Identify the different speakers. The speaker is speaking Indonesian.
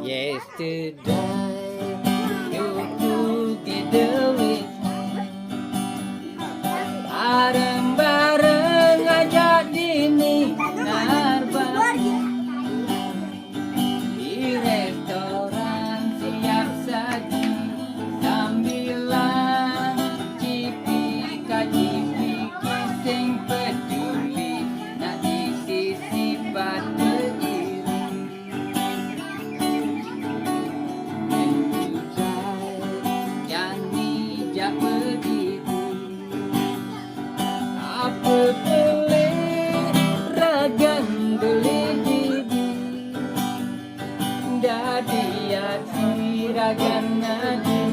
Speaker 1: Yesterday you together with bareng-bareng aja dini narbah di restoran siap saji sambilan cipi kacipi kising peduli nak di sisi batu beli ragan beli didi dadi hati ragan nadi